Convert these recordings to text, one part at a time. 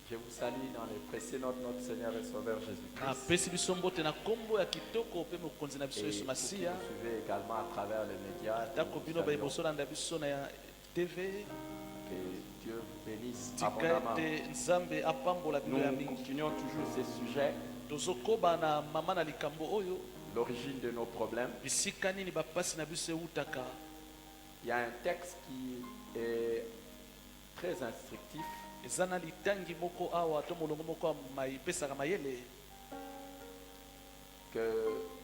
Je vous salue dans le précieux nom de notre Seigneur et Sauveur Jésus-Christ. Et vous qui nous suivez également à travers les médias. Que Dieu vous bénisse abondamment. Nous continuons toujours ces sujets. L'origine de nos problèmes. Il y a un texte qui est très instructif. Que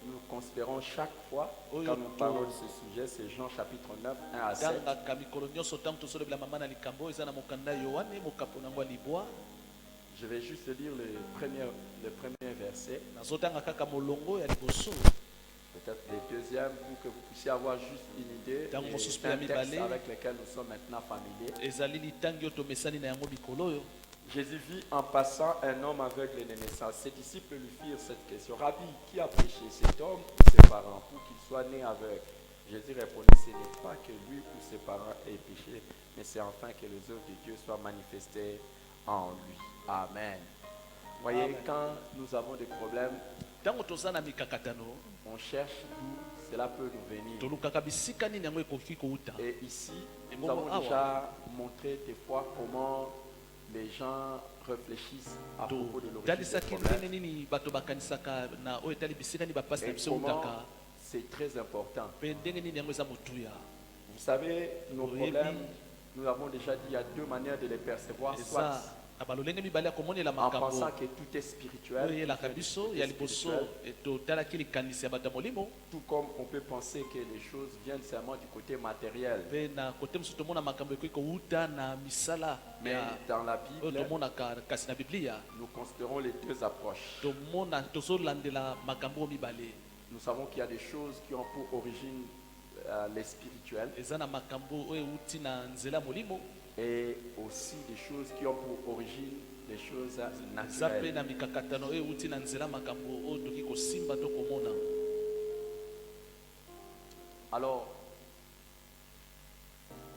nous considérons chaque fois quand nous parlons de ce sujet, c'est Jean chapitre 9, 1 à 7. Je vais juste lire le premier verset. Peut-être le deuxième pour que vous puissiez avoir juste une idée des textes avec lesquels nous sommes maintenant familiers. Jésus vit en passant un homme aveugle de naissance. Ses disciples lui firent cette question. Rabbi, qui a péché, cet homme ou ses parents pour qu'il soit né aveugle? Jésus répondit, ce n'est pas que lui ou ses parents aient péché, mais c'est enfin que les œuvres de Dieu soient manifestées en lui. Amen. Vous voyez, amen. Quand nous avons des problèmes, on cherche d'où cela peut nous venir. Et ici, nous avons déjà montré des fois comment les gens réfléchissent à propos de l'origine des problèmes. Et comment c'est très important. Vous savez, nos problèmes, nous avons déjà dit, il y a deux manières de les percevoir. Soit en pensant que tout est spirituel, tout comme on peut penser que les choses viennent seulement du côté matériel. Mais dans la Bible, nous considérons les deux approches. Nous savons qu'il y a des choses qui ont pour origine les spirituels et aussi des choses qui ont pour origine des choses naturelles. Alors,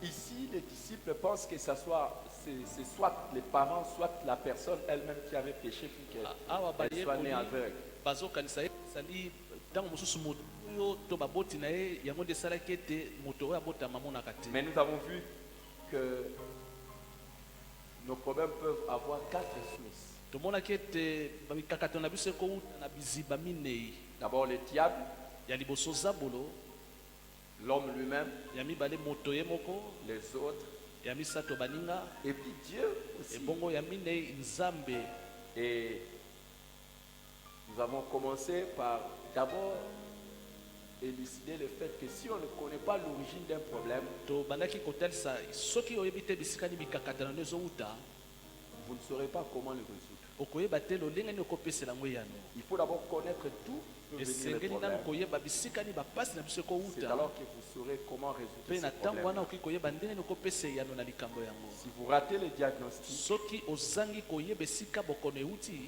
ici, les disciples pensent que c'est soit les parents, soit la personne elle-même qui avait péché pour qu'elle soit née aveugle. Mais nous avons vu que nos problèmes peuvent avoir quatre sources. D'abord le diable, l'homme lui-même, les autres, et puis Dieu aussi. Et nous avons commencé par d'abord élucider le fait que si on ne connaît pas l'origine d'un problème, vous ne saurez pas comment le résoudre. Il faut d'abord connaître tout peut venir le problème. C'est alors que vous saurez comment résoudre ce problème. Si vous ratez le diagnostic,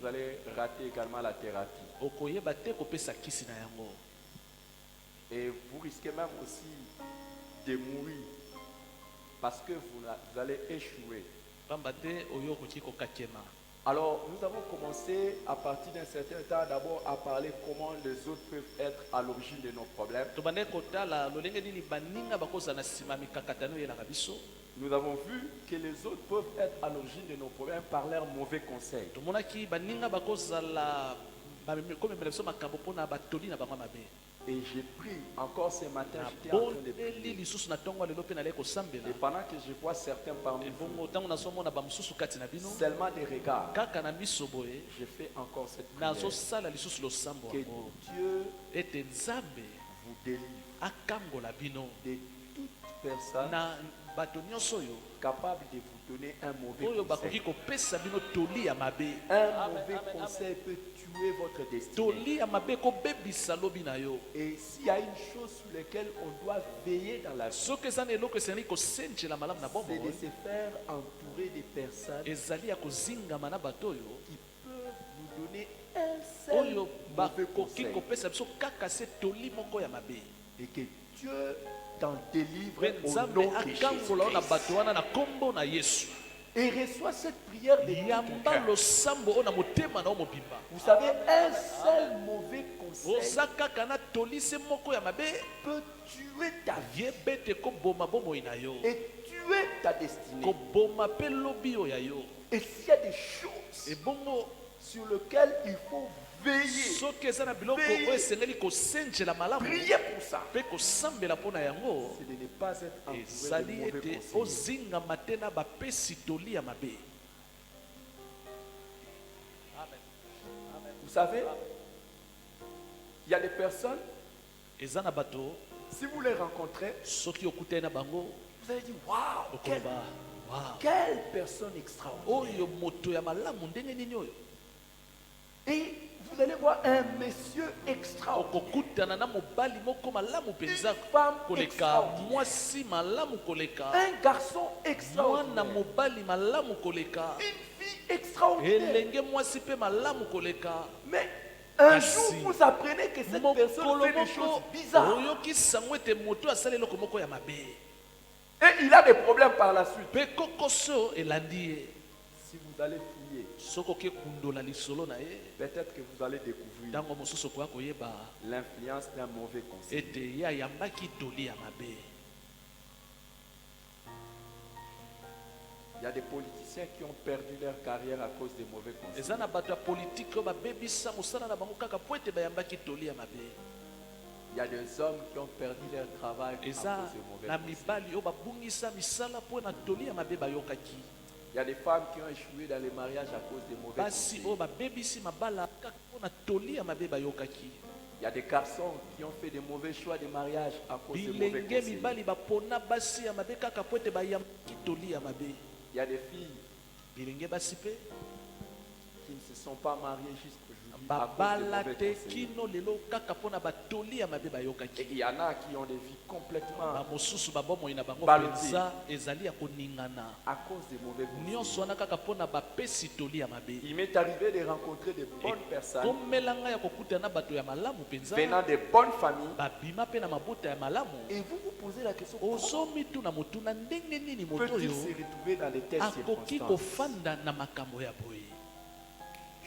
vous allez rater également la thérapie. Et vous risquez même aussi de mourir parce que vous allez échouer. Alors, nous avons commencé à partir d'un certain temps d'abord à parler comment les autres peuvent être à l'origine de nos problèmes. Nous avons vu que les autres peuvent être à l'origine de nos problèmes par leurs mauvais conseils. Et j'ai pris encore ce matin, j'étais en train de prier. Et pendant que je vois certains parmi vous, seulement des regards, je fais encore cette prière. Que Dieu vous délivre de toute personne capable de vous donner un mauvais conseil. Un mauvais conseil peut tuer votre destinée. Et s'il y a une chose sur laquelle on doit veiller dans la vie, c'est de se faire entourer des personnes qui peuvent nous donner un seul mauvais conseil. Et que Dieu t'en délivre au nom de Jésus-Christ. et reçoit cette prière de tout ton cœur. Vous savez, un seul mauvais conseil peut tuer ta vie et tuer ta destinée. Et s'il y a des choses sur lesquelles il faut veiller, prier pour ça, c'est de ne pas être entouré de mauvais conseillers. Vous savez, il y a des personnes, si vous les rencontrez, vous allez dire, waouh, quelle personne extraordinaire. Et vous allez voir un monsieur extraordinaire, une femme extraordinaire, un garçon extraordinaire, une fille extraordinaire. Mais un jour, vous apprenez que cette personne fait des choses bizarres. Et il a des problèmes par la suite. Si vous allez fouiller, peut-être que vous allez découvrir l'influence d'un mauvais conseil. Il y a des politiciens qui ont perdu leur carrière à cause des mauvais conseils. Il y a des hommes qui ont perdu leur travail à cause des mauvais conseils. Il y a des femmes qui ont échoué dans les mariages à cause des mauvais conseils. Il y a des garçons qui ont fait des mauvais choix de mariage à cause des mauvais conseils. Il y a des filles qui ne se sont pas mariées jusqu'aujourd'hui à cause des mauvais conseils. Et il y en a qui ont des vies complètement ballotées à cause des mauvais conseils. Il m'est arrivé de rencontrer de bonnes personnes venant de bonnes familles, et vous vous posez la question, comment peut-il se retrouver dans de telles circonstances?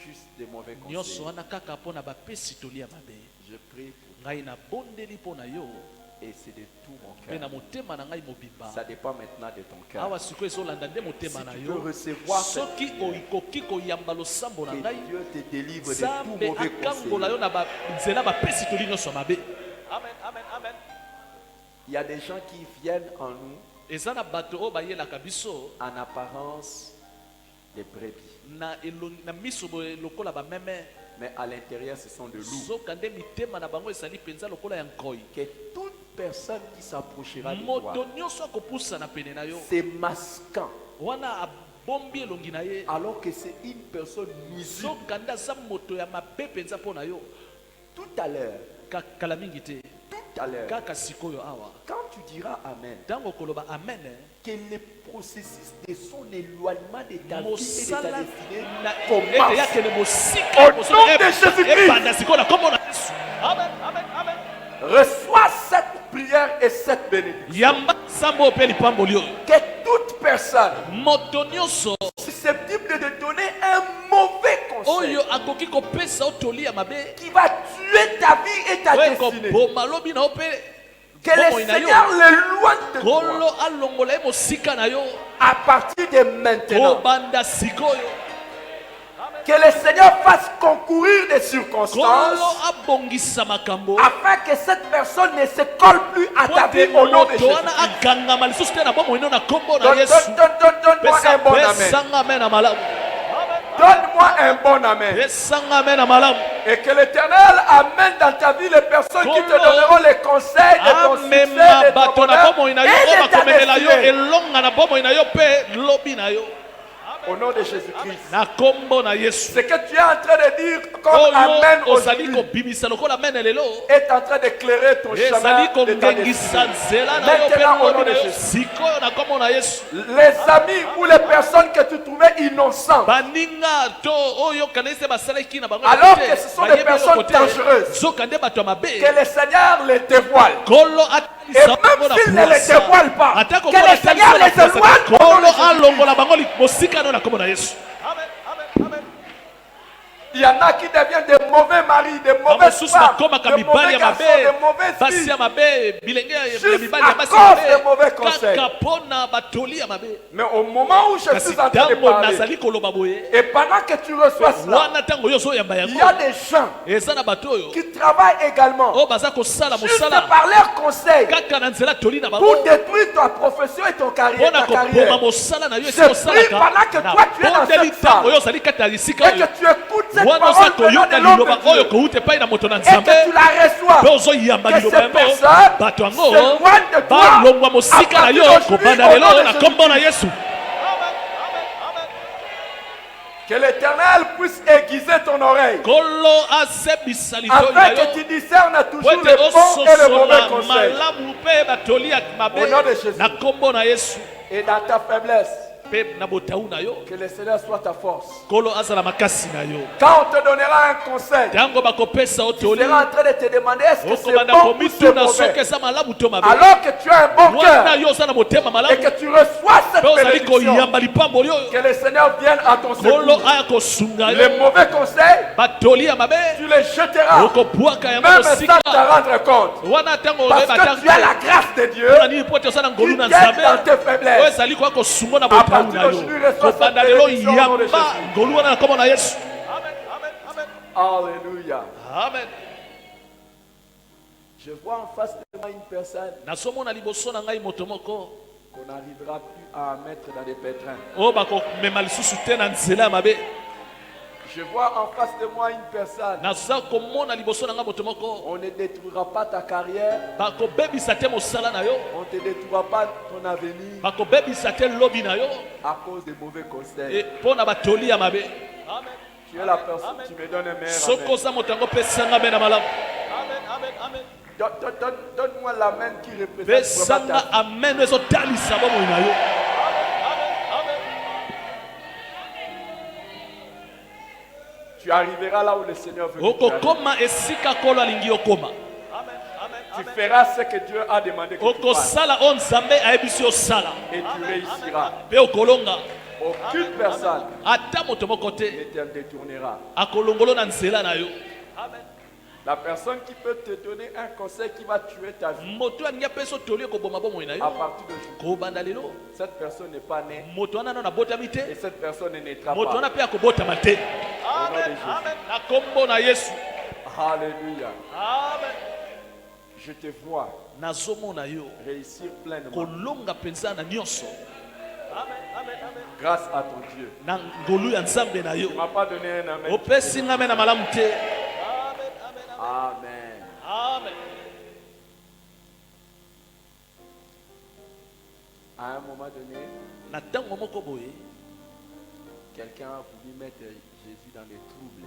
Juste des mauvais conseils. Je prie pour toi. Et c'est de tout mon cœur. Ça dépend maintenant de ton cœur. Si tu veux recevoir cette prière, que Dieu te délivre de tout mauvais conseil. Il y a des gens qui viennent en nous en apparence des brebis, mais à l'intérieur ce sont de loups. Que toute personne qui s'approchera de toi, c'est masquant, alors que c'est une personne nuisible. Tout à l'heure, quand tu diras Amen, que le processus de son éloignement de ta vie et de ta destinée commence. Au nom de Jésus-Christ, reçois cette prière et cette bénédiction. Que toute personne susceptible de donner un mauvais conseil qui va tuer ta vie et ta destinée, que le Seigneur l'éloigne de toi à partir de maintenant. Que le Seigneur fasse concourir des circonstances afin que cette personne ne se colle plus à ta vie au nom de Jésus-Christ. Donne-moi un bon amen. Donne-moi un bon amen. Et que l'Éternel amène dans ta vie les personnes qui te donneront les conseils de ton succès, de ton bonheur et de ta destinée. Au nom de Jésus-Christ. Ce que tu es en train de dire comme Amen aujourd'hui est en train d'éclairer ton chemin de ta destinée. Maintenant, au nom de Jésus. Les amis ou les personnes que tu trouvais innocentes, alors que ce sont des personnes dangereuses, que le Seigneur les dévoile. même s'ils ne les dévoilent pas, que le Seigneur les éloigne. Il y en a qui deviennent des mauvais maris, des mauvaises femmes, des mauvais garçons, des mauvaises filles, juste à cause des mauvais conseils. Mais au moment où je suis en train de parler, et pendant que tu reçois cela, il y a des gens qui travaillent également juste par leurs conseils pour détruire ta profession et ton carrière. Je prie pendant que toi tu es dans cette salle et que tu écoutes cette parole venant de l'homme de Dieu, et que tu la reçois, que cette personne s'éloigne de toi à partir d'aujourd'hui, au nom de Jésus. Que l'Éternel puisse aiguiser ton oreille, afin que tu discernes toujours le bon et le mauvais conseil. Au nom de Jésus. Et dans ta faiblesse, que le Seigneur soit ta force. Quand on te donnera un conseil, tu seras en train de te demander est-ce que c'est bon ou c'est mauvais. Alors que tu as un bon cœur et que tu reçois cette bénédiction, que le Seigneur vienne à ton secours. Les mauvais conseils, tu les jeteras même sans te rendre compte, parce que tu as la grâce de Dieu qui t'aide dans tes faiblesses. Alléluia. Amen. Je vois en face de moi une personne qu'on n'arrivera plus à mettre dans des pétrins. Je vois en face de moi une personne. On ne détruira pas ta carrière. On ne te détruira pas ton avenir à cause des mauvais conseils. Tu es la personne, tu me donnes un meilleur amen. Donne-moi l'amen qui représente ta vie. Tu arriveras là où le Seigneur veut que tu ailles. Tu feras ce que Dieu a demandé que tu fasses. Et tu réussiras. Aucune personne ne te détournera. La personne qui peut te donner un conseil qui va tuer ta vie, à partir d'aujourd'hui, cette personne n'est pas née et cette personne ne naîtra pas. Au nom de Jésus. Alléluia. Je te vois réussir pleinement grâce à ton Dieu. Tu ne m'as pas donné un amen. Amen. Amen. À un moment donné, quelqu'un a voulu mettre Jésus dans des troubles.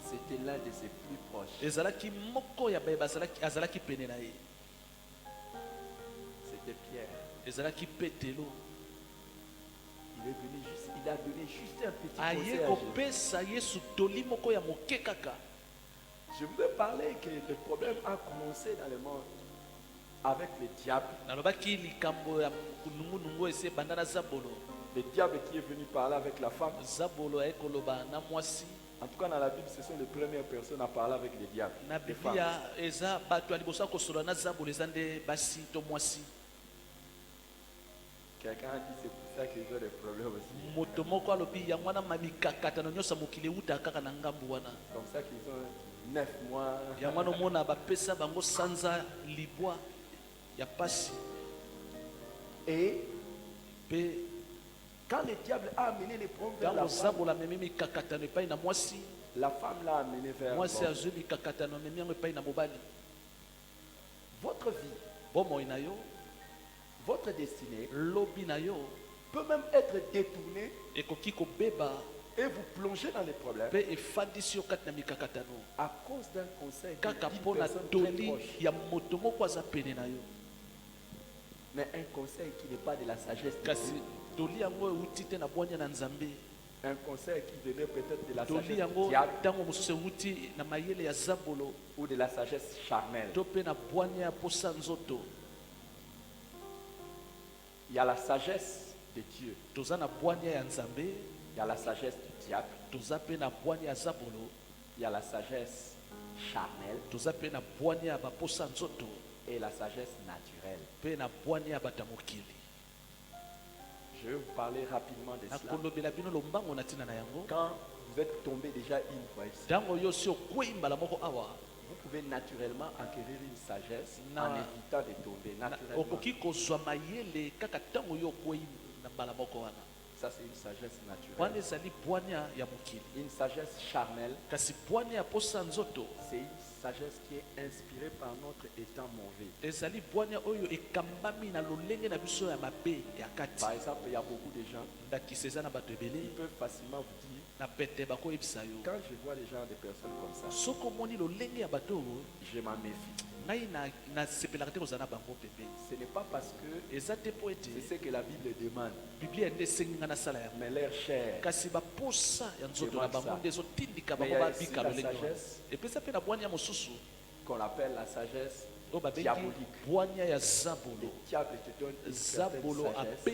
C'était l'un de ses plus proches. C'était Pierre. Il a donné juste un petit conseil à Jésus. Je voudrais parler que le problème a commencé dans le monde avec le diable. Le diable qui est venu parler avec la femme. En tout cas, dans la Bible, ce sont les premières personnes à parler avec le diable. Les femmes. Quelqu'un a dit c'est pour ça qu'ils ont des problèmes aussi. Comme ça qu'ils ont 9 mois. Et quand le diable a amené les problèmes vers la femme, la femme l'a amené vers votre vie, votre destinée peut même être détournée et vous plonger dans les problèmes à cause d'un conseil d'une personne très proche. Mais un conseil qui n'est pas de la sagesse de Dieu. un conseil qui venait peut-être de la sagesse diable ou de la sagesse charnelle. Il y a la sagesse de Dieu. Il y a la sagesse du diable. Il y a la sagesse charnelle et la sagesse naturelle. Je vais vous parler rapidement de cela. Quand vous êtes tombé déjà une fois ici, vous pouvez naturellement acquérir une sagesse en évitant de tomber naturellement. Ça, c'est une sagesse naturelle. Une sagesse charnelle, c'est une sagesse qui est inspirée par notre état mauvais. Par exemple, il y a beaucoup de gens qui peuvent facilement vous dire, quand je vois les gens, des personnes comme ça, je m'en méfie. Ce n'est pas parce que c'est ce que la Bible demande, mais leur chair demande ça. Mais il y a aussi la sagesse qu'on appelle la sagesse diabolique. Le diable te donne une certaine sagesse.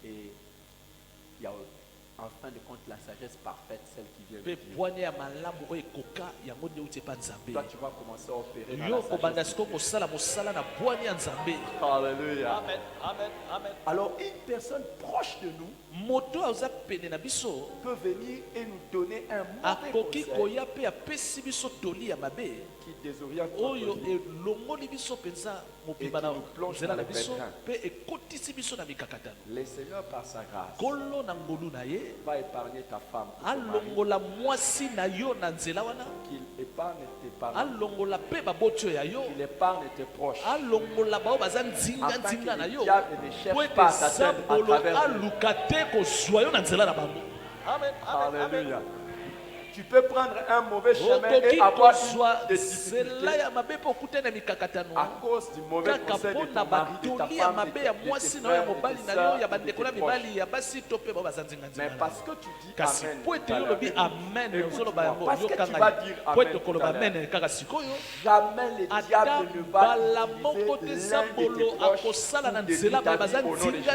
Et il y a en fin de compte la sagesse parfaite, celle qui vient de Dieu. Toi, tu vas commencer à opérer dans la sagesse. Alléluia. Amen, amen, amen. Alors une personne proche de nous peut venir et nous donner un mauvais conseil qui désoriente notre vie et qui nous plonge dans le pétrin. Le Seigneur, par sa grâce, va épargner ta femme, ton mari, qu'il épargne tes parents, qu'il épargne tes proches, afin que le diable ne cherche pas à t'atteindre à travers eux. Alléluia. Tu peux prendre un mauvais chemin et avoir des difficultés à cause du mauvais conseil de ton mari, de ta femme, de tes frères, de tes soeurs, de tes proches. Mais parce que tu dis Amen, parce que tu vas dire Amen tout à l'heure, jamais le diable ne va utiliser l'un de tes proches pour détruire ta vie au nom de Jésus.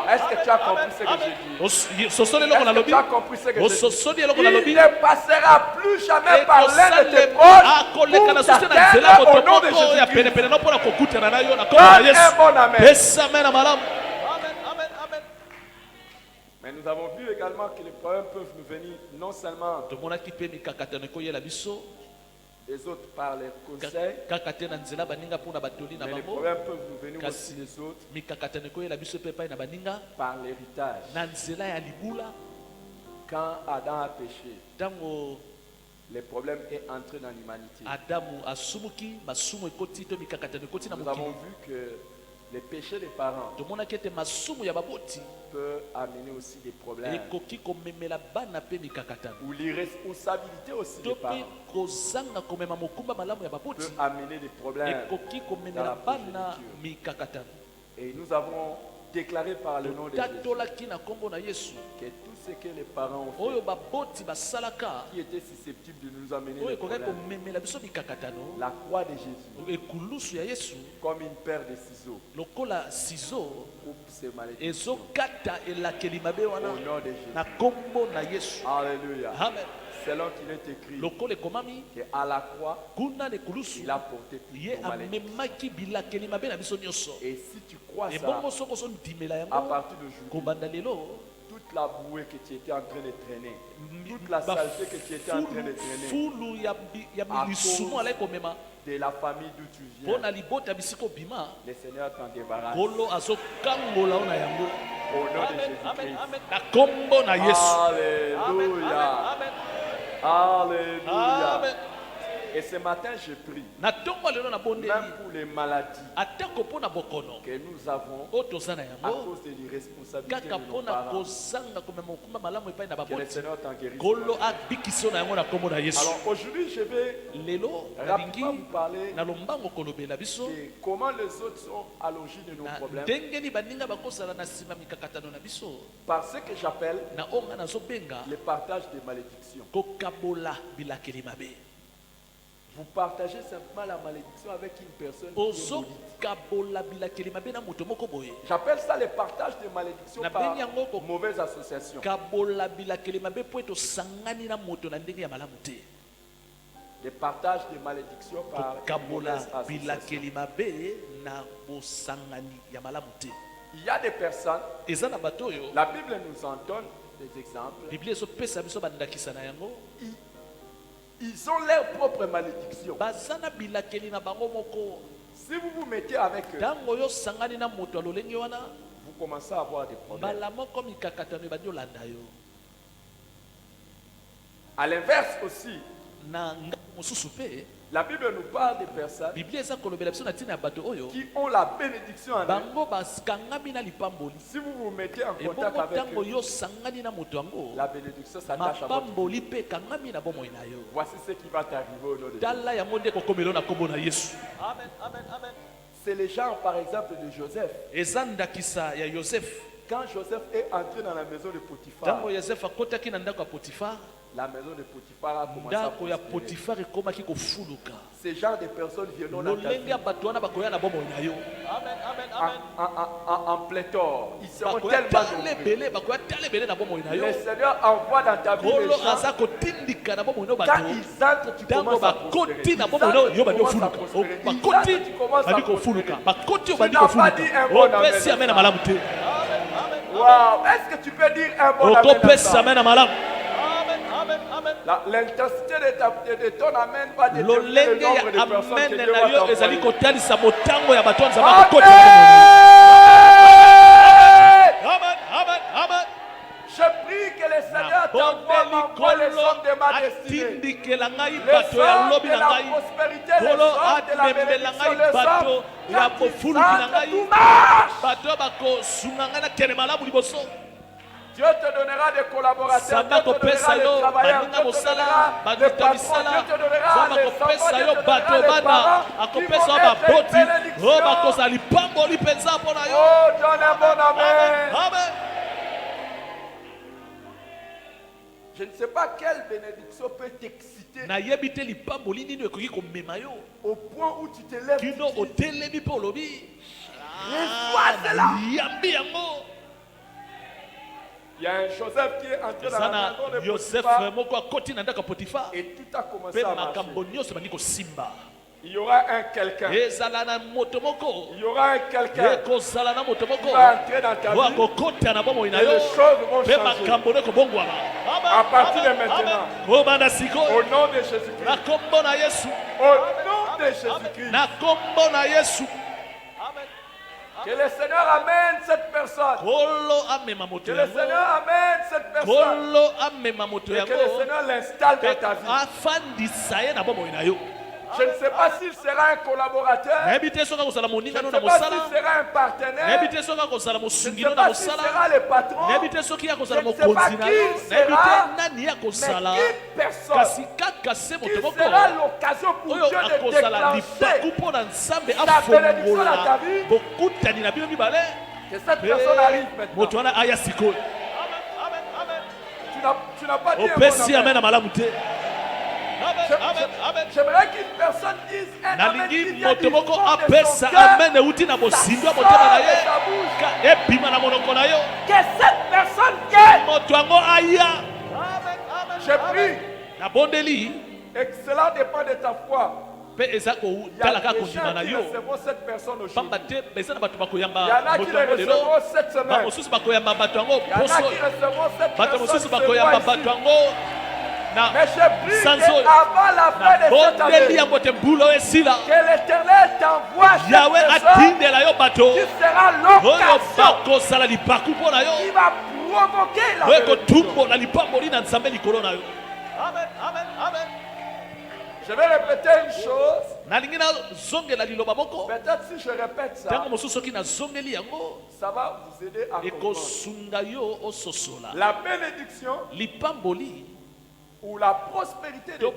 Est-ce que tu as compris ce que je dis? Est-ce que tu as compris ce que je dis? Il ne passera plus jamais par l'un de tes proches pour t'atteindre au nom de Jésus-Christ. Donne un bon amen. Mais nous avons vu également que les problèmes peuvent nous venir non seulement les autres par les conseils, mais les problèmes peuvent nous venir aussi les autres par l'héritage. Quand Adam a péché, le problème est entré dans l'humanité. Nous avons vu que les péchés des parents peuvent amener aussi des problèmes. Ou l'irresponsabilité aussi des parents peut amener des problèmes dans la progéniture. Et nous avons déclaré par le nom de Jésus que tout ce que les parents ont fait qui était susceptible de nous amener des problèmes, la croix de Jésus comme une paire de ciseaux coupe ces malédictions au nom de Jésus. Alléluia. Selon qu'il est écrit qu'à la croix il a porté toutes nos malédictions. Et si tu crois ça, à partir d'aujourd'hui, toute la bouée que tu étais en train de traîner, toute la saleté que tu étais en train de traîner, à cause de la famille d'où tu viens, le Seigneur t'en débarrasse. Au nom de Jésus-Christ. Alléluia. Alléluia. Et ce matin, je prie, même pour les maladies que nous avons à cause de l'irresponsabilité de nos parents. Que le Seigneur t'en guérisse. Alors aujourd'hui, je vais rapidement vous parler de comment les autres sont à l'origine de nos problèmes. Par ce que j'appelle le partage des malédictions. Vous partagez simplement la malédiction avec une personne qui est maudite. J'appelle ça le partage des malédictions par mauvaise association. Le partage des malédictions par mauvaise association. Il y a des personnes, la Bible nous en donne des exemples. Ils ont leur propre malédiction. Si vous vous mettez avec eux, vous commencez à avoir des problèmes. À l'inverse aussi, la Bible nous parle des personnes qui ont la bénédiction en eux. Si vous vous mettez en contact avec eux, la bénédiction s'attache à votre vie. Voici ce qui va t'arriver au nom de Jésus. C'est le genre par exemple de Joseph. Quand Joseph est entré dans la maison de Potiphar, la maison de Potiphar a commencé à prospérer. Ces genres de personnes viennent dans ta vie en pléthore. Ils seront tellement nombreux. Le Seigneur envoie dans ta vie les gens. Quand ils entrent, tu commences à prospérer. Tu n'as pas dit un bon amen. Wow. Est-ce que tu peux dire un bon amen? L'intensité de ton amen va déterminer le nombre de personnes que Dieu va t'envoyer. Je prie que le Seigneur t'envoie les hommes de ma destinée, les hommes de la prospérité, les hommes de la bénédiction, les hommes qui marchent. Dieu te donnera des collaborateurs, Dieu te donnera des travailleurs, Dieu te donnera des patrons, Dieu te donnera les enfants, Dieu te donnera les parents qui vont être une bénédiction. Oh, donne un bon amen. Je ne sais pas quelle bénédiction peut t'exciter au point où tu te lèves et tu dis, reçois cela. Il y a un Joseph qui est entré dans la maison de Potiphar et tout a commencé à marcher. Il y aura un quelqu'un. Il y aura un quelqu'un qui va entrer dans ta vie et les choses vont changer. À partir de maintenant, au nom de Jésus-Christ. Au nom de Jésus-Christ. Que le Seigneur amène cette personne. Que le Seigneur amène cette personne. Et que le Seigneur l'installe dans ta vie. Je ne sais pas s'il sera un collaborateur. Je ne sais pas s'il sera un partenaire. Je ne sais pas s'il sera le patron. Je ne sais pas qui il sera. Mais une personne qui sera l'occasion pour Dieu de déclencher la bénédiction dans ta vie. Que cette personne arrive maintenant. Tu n'as pas dit un bon amen. J'aimerais qu'une personne dise un amen qui vient du fond de son cœur. Ça sort de sa bouche. Que cette personne vienne. Je prie. Et que cela dépend de ta foi. Il y a des gens qui recevront cette personne aujourd'hui. Il y en a qui le recevront cette semaine. Il y en a qui recevront cette personne ce mois-ci. Mais je prie qu'avant la fin de cette année, que l'Éternel t'envoie cette personne qui sera l'occasion qui va provoquer la bénédiction. Je vais répéter une chose. Peut-être si je répète ça, ça va vous aider à comprendre. La bénédiction ou la prospérité de Dieu,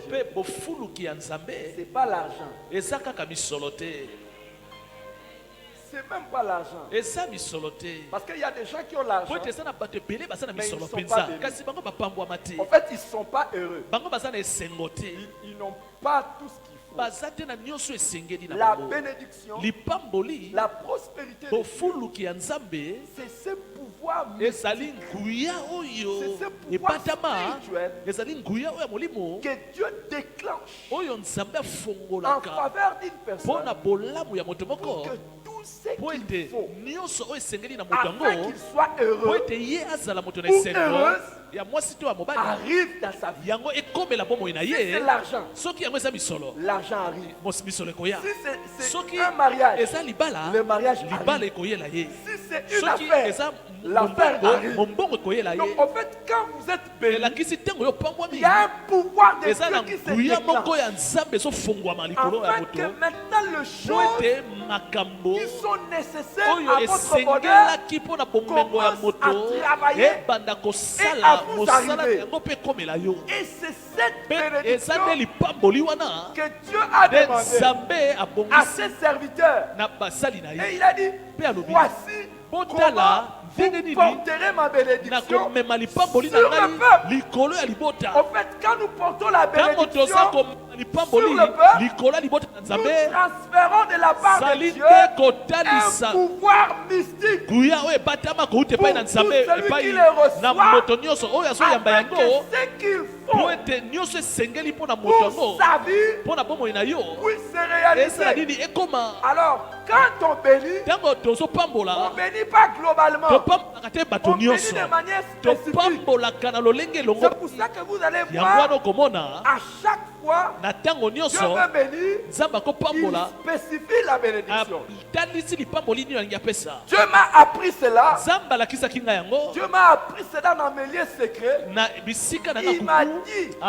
c'est pas l'argent. C'est même pas l'argent. Parce qu'il y a des gens qui ont l'argent, mais ils ne sont pas bénis. En fait, ils ne sont pas heureux. Ils n'ont pas tout ce qu'il faut. La bénédiction, la prospérité de Dieu, c'est ce pouvoir mystique, c'est ce pouvoir spirituel que Dieu déclenche en faveur d'une personne pour que tout ce qu'il faut afin qu'il soit heureux ou heureuse arrive dans sa vie. Si c'est l'argent, l'argent arrive. Si c'est un mariage, le mariage arrive. Si c'est une affaire, l'affaire arrive. Donc en fait, quand vous êtes béni, il y a un pouvoir de Dieu qui se déclenche afin que maintenant les choses qui sont nécessaires à votre bonheur commencent à travailler et à vous arriver. Et c'est cette bénédiction que Dieu a demandé à ses serviteurs. Et il a dit, voici comment vous porterez ma bénédiction sur le peuple. En fait, quand nous portons la bénédiction sur le peuple, nous transférons de la part de Dieu un pouvoir mystique pour tout celui qui le reçoit, afin que ce qu'il faut pour sa vie puisse se réaliser. Alors, quand on bénit pas globalement, on bénit de manière spécifique. C'est pour ça que vous allez voir, à chaque fois Dieu veut bénir, il spécifie la bénédiction. Dieu m'a appris cela. Dieu m'a appris cela dans mes lieux secrets. Il m'a dit que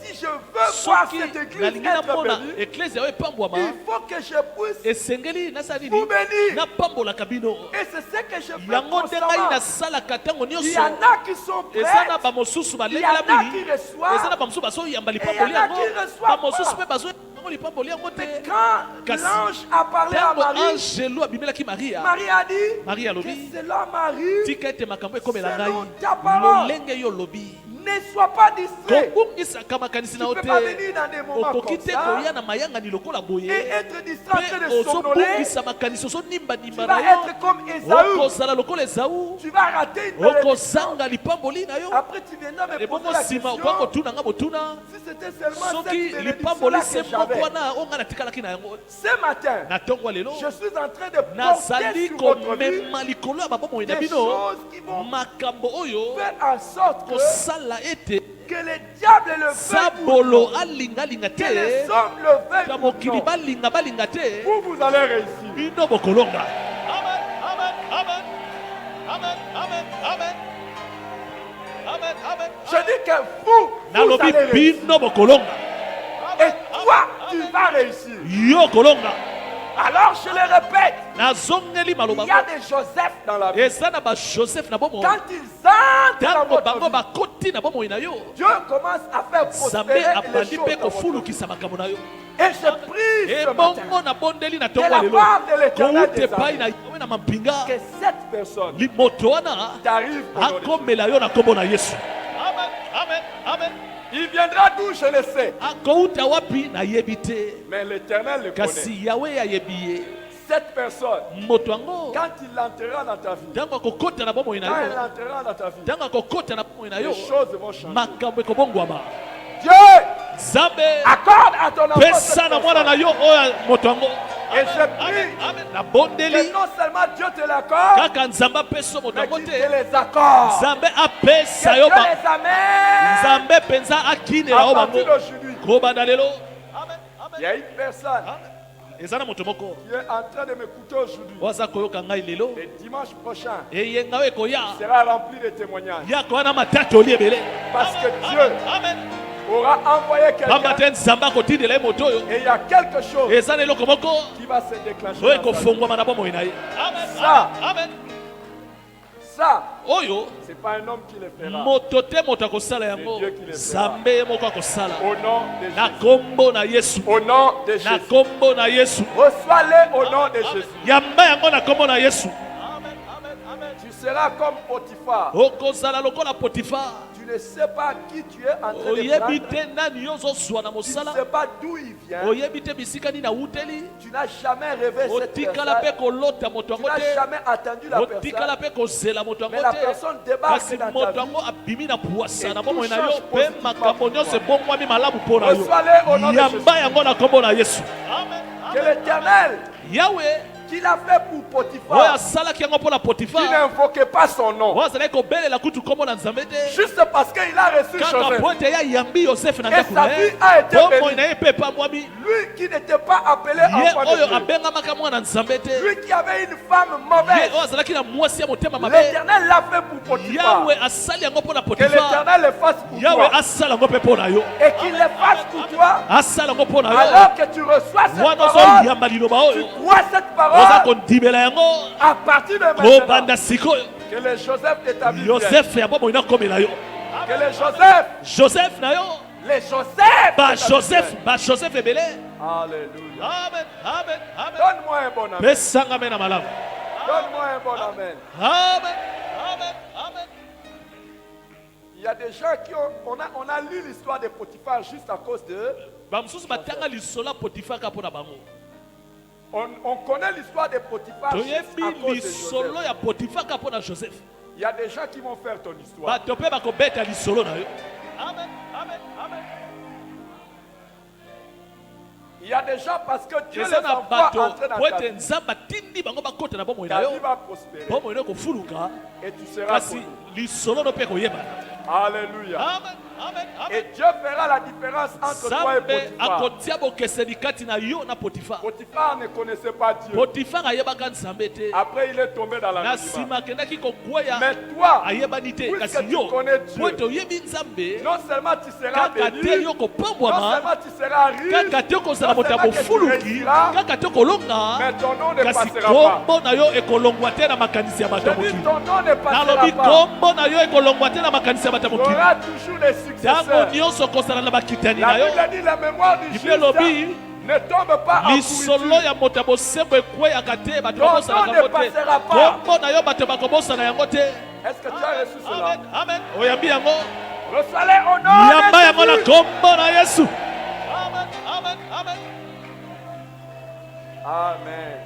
si je veux voir cette église être bénie, il faut que je puisse vous bénir. Et c'est ce que je fais constamment. Il y en a qui sont prêts, il y en a qui reçoivent, et il y en a qui reçoivent pas. Mais quand l'ange a parlé à Marie, Marie a dit que cela m'arrive selon ta parole. Ne sois pas distrait. Tu ne peux pas venir dans des moments comme ça et être distrait en train de somnoler. Tu vas être comme Ésaü. Tu vas rater une bénédiction. Après tu viendras me poser la question, si c'était seulement cette bénédiction-là que j'avais. Ce matin, je suis en train de porter sur votre vie des choses qui vont faire en sorte que le diable le veuille, que les hommes le veuillent, vous allez réussir. Je dis que vous allez réussir. Et toi, tu vas réussir. Alors je le répète, il y a des Joseph dans la vie. Quand ils entrent dans votre vie, Dieu commence à faire prospérer les choses dans votre vie. Et je prie ce matin de la part de l'Éternel des armées que cette personne t'arrive pour nous. Il viendra d'où, je le sais. Mais l'Éternel le connaît. Cette personne, quand il entrera dans ta vie, les choses vont changer. Dieu accorde à ton enfant cette personne. Et je prie que non seulement Dieu te l'accorde, mais qu'il te les accorde. Que Dieu les amène à partir d'aujourd'hui. Il y a une personne qui est en train de m'écouter aujourd'hui. Et dimanche prochain, il sera rempli de témoignages. Parce que Dieu aura envoyé quelqu'un. Et il y a quelque chose qui va se déclencher. Ça, c'est pas un homme qui le fera. C'est Dieu qui le fera. Au nom de Jésus. Reçois-les au nom de Jésus. Tu seras comme Potiphar. Tu ne sais pas qui tu es en train de prendre. Tu ne sais pas d'où il vient. Tu n'as jamais rêvé cette personne. Tu n'as jamais attendu la personne. Mais la personne débarque dans ta vie et tout change positivement. Reçois-les au nom de Jésus. Que l'Éternel, qu'il a fait pour Potiphar, qui n'invoquait pas son nom, juste parce qu'il a reçu Joseph et sa vie a été bénie. Lui qui n'était pas appelé enfant de Dieu, lui qui avait une femme mauvaise, l'Éternel l'a fait pour Potiphar. Que l'Éternel le fasse pour toi et qu'il le fasse pour toi. Alors que tu reçois cette parole, tu crois cette parole. À partir de maintenant, que le Joseph de ta vie vienne. Que le Joseph, Alléluia. Donne-moi un bon amen. Donne-moi un bon amen. Il y a des gens qui on a lu l'histoire de Potiphar juste à cause de. On connaît l'histoire de Potiphar juste à cause de Joseph. Il y a des gens qui vont faire ton histoire. Il y a des gens parce que Dieu les envoie entrer dans ta vie. Ta vie va prospérer. Et tu seras connu. Alléluia. Et Dieu fera la différence entre toi et Potiphar. Potiphar ne connaissait pas Dieu. Après il est tombé dans la l'anonymat. Mais toi, puisque tu connais Dieu, non seulement tu seras béni, non seulement tu seras riche, non seulement que tu réussiras, mais ton nom ne passera pas. Je dis ton nom ne passera pas. Tu auras toujours les successeurs. La Bible dit la mémoire du juste ne tombe pas en pourriture. Ton nom ne passera pas. Est-ce que tu as reçu cela? Amen. Reçois-les au nom de Jésus. Amen.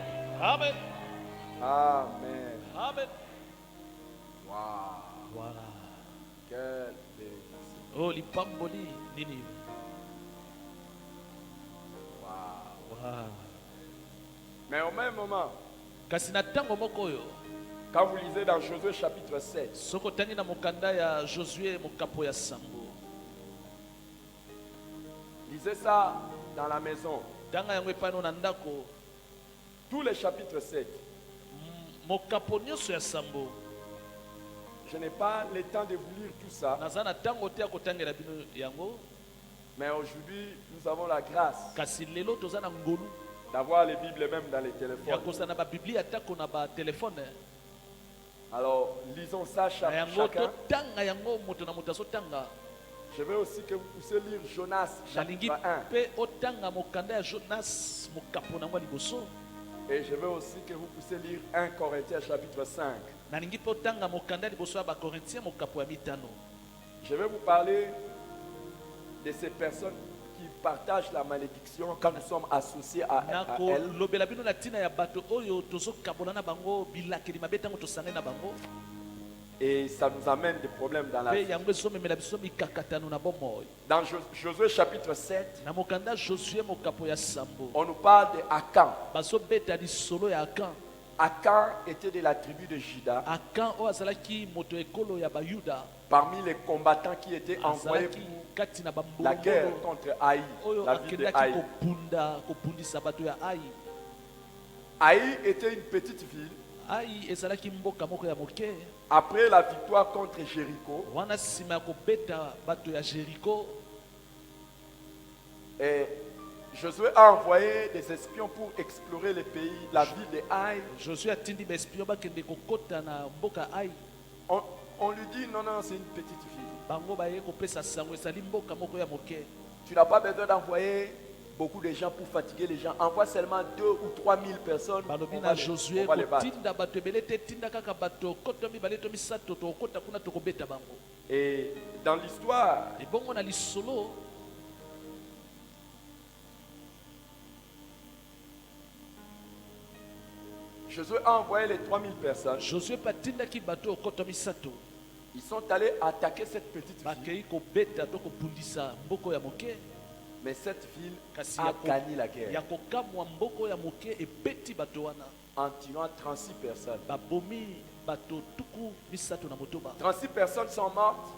Wow. Quelle bénédiction. Oh, lipamboli nini. Wow. Mais au même moment, quand vous lisez dans Josué chapitre 7, lisez ça dans la maison. Tous les chapitres 7. Je n'ai pas le temps de vous lire tout ça. Mais aujourd'hui, nous avons la grâce d'avoir les Bibles même dans les téléphones. Alors, lisons ça chacun. Je veux aussi que vous puissiez lire Jonas chapitre 1. Et je veux aussi que vous puissiez lire 1 Corinthiens chapitre 5. Je vais vous parler de ces personnes qui partagent la malédiction quand nous sommes associés à elles. Et ça nous amène des problèmes dans la vie. Dans Josué chapitre 7, on nous parle de Akan. Akan était de la tribu de Juda. Parmi les combattants qui étaient envoyés pour la guerre contre Haï, la ville de Haï. Haï était une petite ville. Après la victoire contre Jéricho, Et Josué a envoyé des espions pour explorer le pays, la ville de Haï. Josué a tindi espion ba kende kokota na mboka Haï. On lui dit non, non, c'est une petite ville. Bango ba ye kopesa sango esali mboka moko ya moke. Tu n'as pas besoin d'envoyer beaucoup de gens pour fatiguer les gens. Envoie seulement 2 ou 3 000 personnes. Balobi na Josué kotinda bato ebele te tinda kaka bato koto mibale to misato to kota kuna to kobeta bango. Et dans l'histoire, et bongo na lisolo Josué a envoyé les 3 000 personnes. Josué patinda ki bato koto misato. Ils sont allés attaquer cette petite ville. Mais cette ville a gagné la guerre en tuant 36 personnes. 36 personnes sont mortes.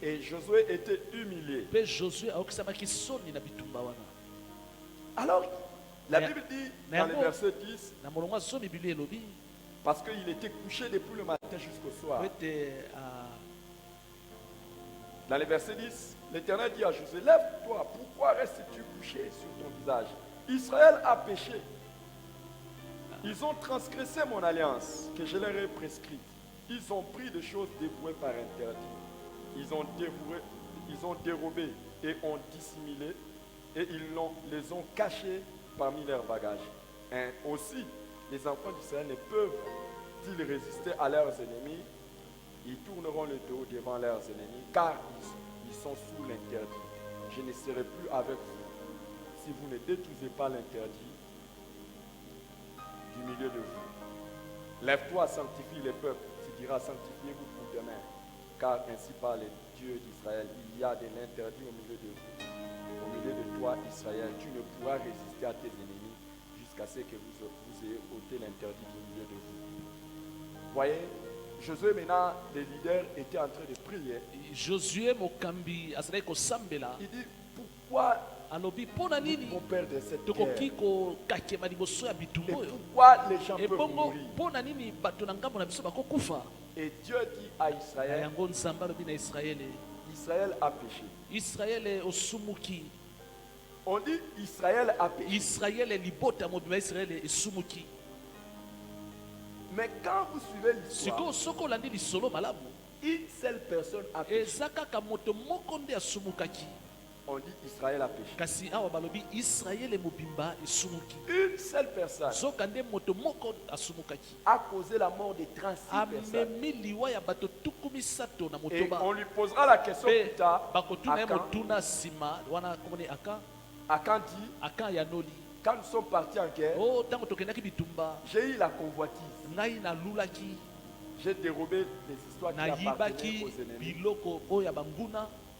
Et Josué était humilié. Alors, la Bible dit dans le verset 10, parce qu'il était couché depuis le matin jusqu'au soir. Dans le verset 10, l'Éternel dit à Josué, lève-toi, pourquoi restes-tu couché sur ton visage? Israël a péché. Ils ont transgressé mon alliance que je leur ai prescrite. Ils ont pris des choses dévouées par interdit. Ils ont dérobé et ont dissimulé et les ont cachés parmi leurs bagages. Et aussi, les enfants d'Israël ne peuvent-ils résister à leurs ennemis? Ils tourneront le dos devant leurs ennemis, car ils sont sous l'interdit. Je ne serai plus avec vous si vous ne détruisez pas l'interdit du milieu de vous. Lève-toi, sanctifie les peuples. Tu diras, sanctifiez-vous pour demain, car ainsi parle le Dieu d'Israël. Il y a de l'interdit au milieu de vous. Au milieu de toi, Israël, tu ne pourras résister à tes ennemis jusqu'à ce que vous ayez ôté l'interdit du milieu de vous. Voyez, Josué maintenant, les leaders étaient en train de prier. Josué Mokambi, il dit, pourquoi on perd cette guerre? Et pourquoi les gens peuvent mourir? Et Dieu dit à Israël, Israël a péché. On dit Israël a péché. Mais quand vous suivez l'histoire, une seule personne a péché. On dit Israël a péché. Une seule personne a causé la mort de 36 personnes. Et on lui posera la question plus tard. Akan dit, quand nous sommes partis en guerre, j'ai eu la convoitise. J'ai dérobé les histoires qui appartenaient aux ennemis.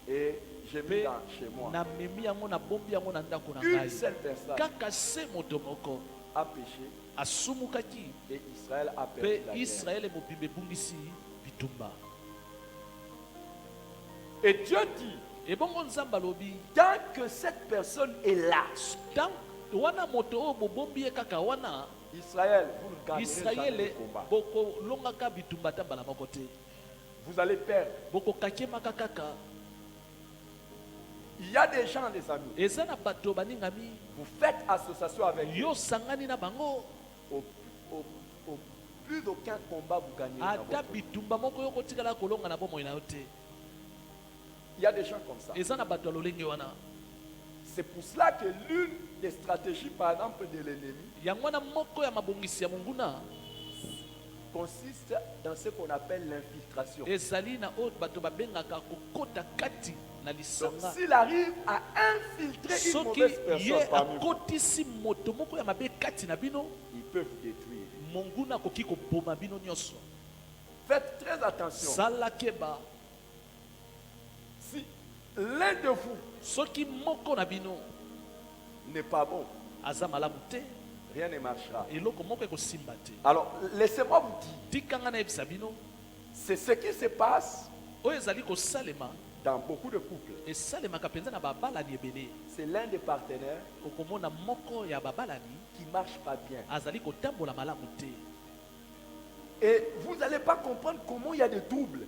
Et j'ai mis chez moi. Une seule personne a péché. Et Israël a perdu la guerre. Et Dieu dit, tant que cette personne est là, Israël, vous ne gagnerez jamais le combat. Vous allez perdre. Il y a des gens, des amis. Vous faites association avec eux. Au plus d'aucun combat vous gagnez. Il y a des gens comme ça. C'est pour cela que l'une des stratégies, par exemple, de l'ennemi consiste dans ce qu'on appelle l'infiltration. Donc, s'il arrive à infiltrer une mauvaise personne parmi vous, il peut vous détruire. Faites très attention. Si l'un de vous n'est pas bon, rien ne marchera. Alors, laissez-moi vous dire, c'est ce qui se passe dans beaucoup de couples. C'est l'un des partenaires qui ne marche pas bien. Et vous n'allez pas comprendre comment il y a des troubles.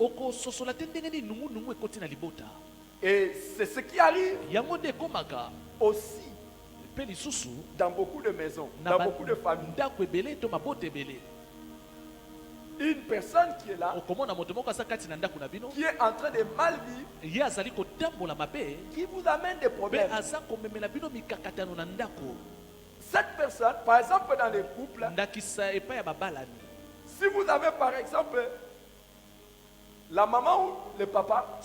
Et c'est ce qui arrive aussi dans beaucoup de maisons, dans beaucoup de familles. Une personne qui est là, qui est en train de mal vivre, qui vous amène des problèmes. Cette personne, par exemple dans les couples, si vous avez par exemple la maman ou le papa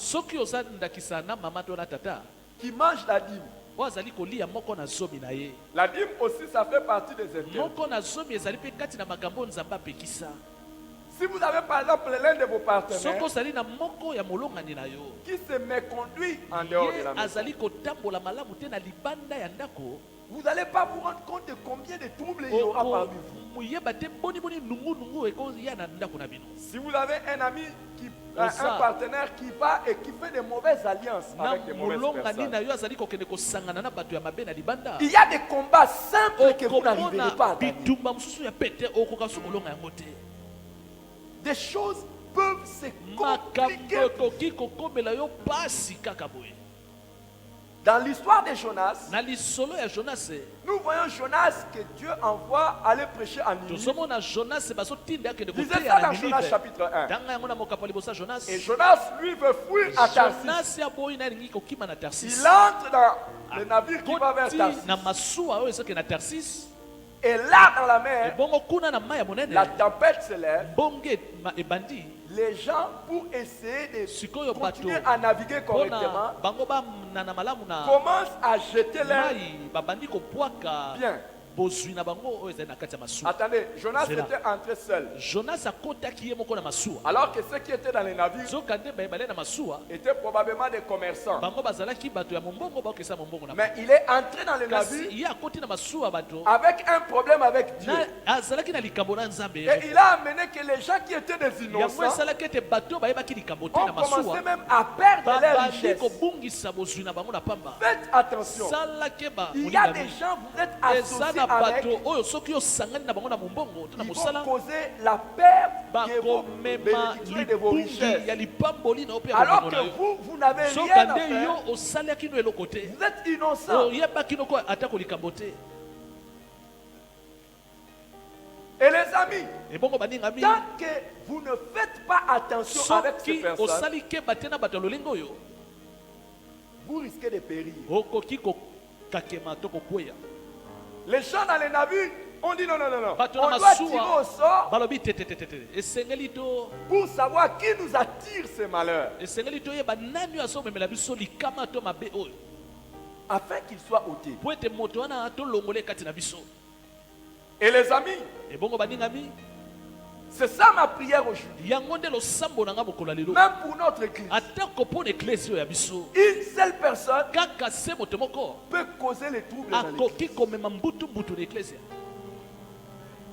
qui mange la dîme, la dîme aussi ça fait partie des intérêts. Si vous avez par exemple l'un de vos partenaires qui se méconduit en dehors de la maison, vous n'allez pas vous rendre compte de combien de troubles il y aura parmi vous. Si vous avez un ami, un partenaire qui va et qui fait de mauvaises alliances avec de mauvaises personnes, il y a des combats simples que vous n'arriverez pas à gagner. Des choses peuvent se compliquer. Dans l'histoire de Jonas, nous voyons Jonas que Dieu envoie aller prêcher en Ninive. Lisez ça dans Jonas chapitre 1. Et Jonas, lui, veut fuir à Tarsis. Il entre dans le navire qui va vers Tarsis. Et là, dans la mer, la tempête se lève. Les gens, pour essayer de continuer à naviguer correctement, commencent à jeter l'air. Bien. Attendez, Jonas était entré seul. Alors que ceux qui étaient dans les navires étaient probablement des commerçants. Mais il est entré dans les navires avec un problème avec Dieu. Et il a amené que les gens qui étaient des innocents ont commencé même à perdre leur richesse. Faites attention. Il y a des gens, vous êtes associés avec, ils vont causer la perte de vos bénédictions et de vos richesses. Alors que vous n'avez rien à faire. Vous êtes innocent. Et les amis, tant que vous ne faites pas attention avec ces personnes, vous risquez de périr. Les gens dans les navires ont dit non. On doit tirer au sort pour savoir qui nous attire ces malheurs. Afin qu'ils soient ôtés. Et les amis, c'est ça ma prière aujourd'hui. Même pour notre église. Une seule personne peut causer les troubles dans l'église.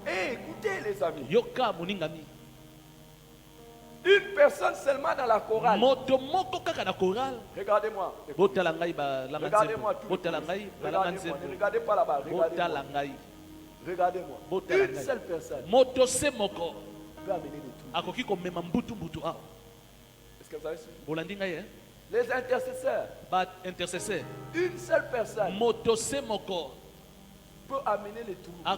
Et écoutez les amis. Une personne seulement dans la chorale. Regardez-moi. Regardez-moi tout. Ne regardez pas là-bas. Regardez-moi. Une seule personne peut amener les troubles. Est-ce que vous avez suivi? Les intercesseurs. Une seule personne peut amener les troubles. Où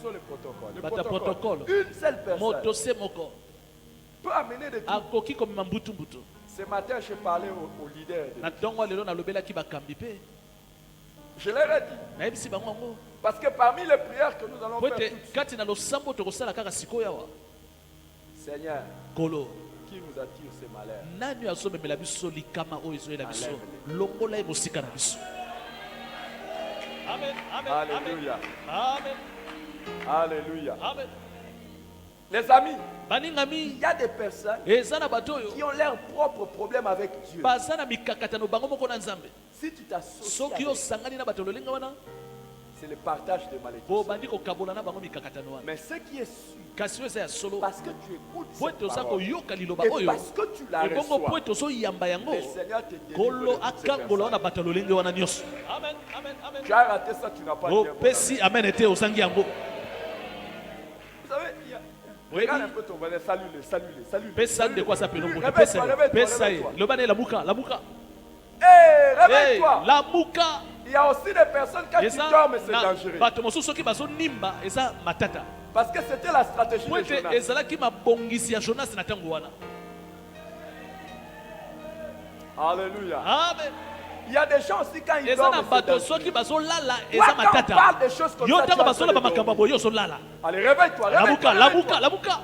sont les protocoles? Le protocole. Une seule personne peut amener des troubles. Ce matin, j'ai parlé aux leaders. Je leur ai dit. Parce que parmi les prières que nous allons faire, Seigneur, qui nous attire ces malheurs, Amen. Alléluia. Amen. Alléluia. Amen. Les amis, il y a des personnes qui ont leurs propres problèmes avec Dieu. Si tu t'associes, c'est le partage de malédictions. Mais ce qui est sûr, parce que tu écoutes cette parole, et parce que tu la reçois, le Seigneur te délivre de toutes ces personnes. Tu as raté ça, tu n'as pas dit. Vous savez, Regarde un peu ton voisin, salue-le, salue-le, salue-le. Pesa de quoi ça peut nous montrer. Réveille-toi, Pesa réveille-toi. le bane la muka, la muka. Réveille-toi. La muka. Il y a aussi des personnes quand tu dors, mais c'est dangereux. Bato mosusu ki bazo nimba eza matata. Parce que c'était la stratégie de Jonas. Ezala ki mabongisi ya Jonas na tango wana. Alléluia. Amen. Il y a des gens aussi quand ils dorment. Quand on parle des choses comme ça, allez, réveille-toi, réveille-toi. La muka.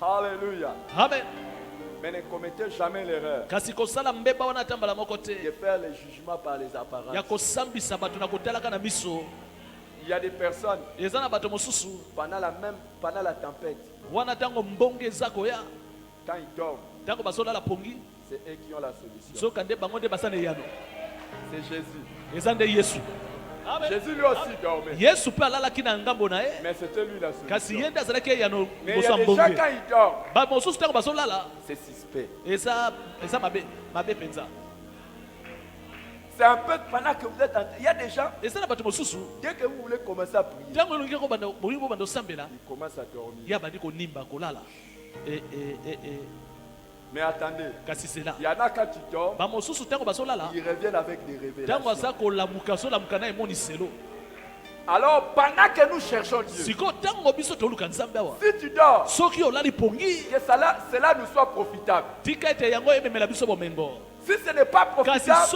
Alléluia. Amen. Mais ne commettez jamais l'erreur de faire les jugements par les apparences. Il y a des personnes pendant la tempête, quand ils dorment, c'est eux qui ont la solution. C'est Jésus. Jésus lui aussi dormait. Mais c'était lui la solution. Mais il y a des gens quand ils dorment, c'est suspect. C'est un peu pendant que vous êtes en train. Il y a des gens, dès que vous voulez commencer à prier, ils commencent à dormir. Mais attendez, il y en a quand tu dors, ils reviennent avec des révélations. Alors pendant que nous cherchons Dieu, si tu dors, que cela nous soit profitable. Si ce n'est pas profitable,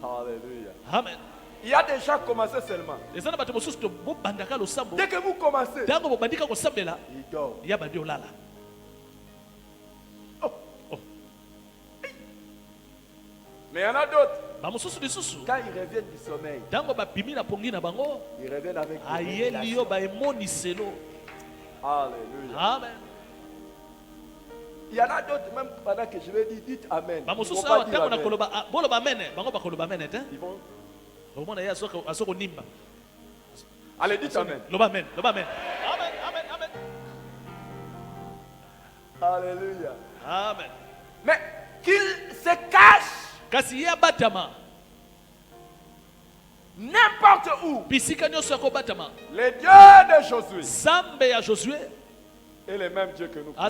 Alléluia. Amen. Il y a des gens qui commencent seulement. Dès que vous commencez, ils dorment. Oh. Mais il y en a d'autres. Quand ils reviennent du sommeil, ils reviennent avec des Alléluia. Amen. Il y en a d'autres, même pendant que je vais dire, dites Amen. Ils vont allez, dites Amen. Amen. Alléluia. Amen. Mais qu'il se cache n'importe où. Les dieux de Josué et les mêmes dieux que nous prions,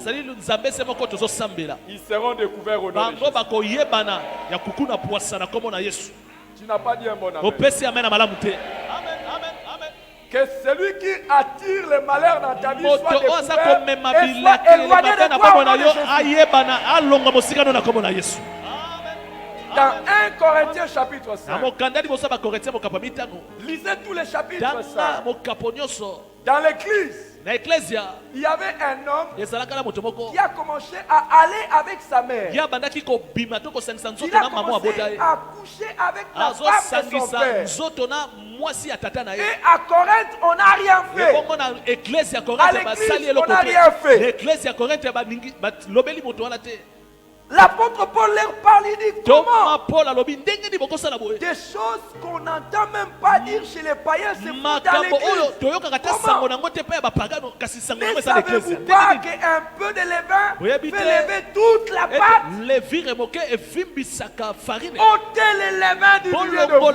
ils seront découverts au nom de Jésus. Tu n'as pas dit un bon amen. Que celui qui attire le malheur dans ta vie soit découvert et soit éloigné de toi au nom de Jésus. Dans 1 Corinthiens chapitre 5, lisez tous les chapitres 5. Dans l'église, il y avait un homme qui a commencé à aller avec sa mère. Il a commencé à coucher avec la femme de son père. Et à Corinthe, on n'a rien fait. À l'église, on n'a rien fait. L'apôtre Paul leur parle, il dit comment des choses qu'on n'entend même pas dire chez les païens se font dans l'église. Mais savez-vous pas qu'un peu de levain fait lever toute la pâte? Ôtez le levain du milieu de vous.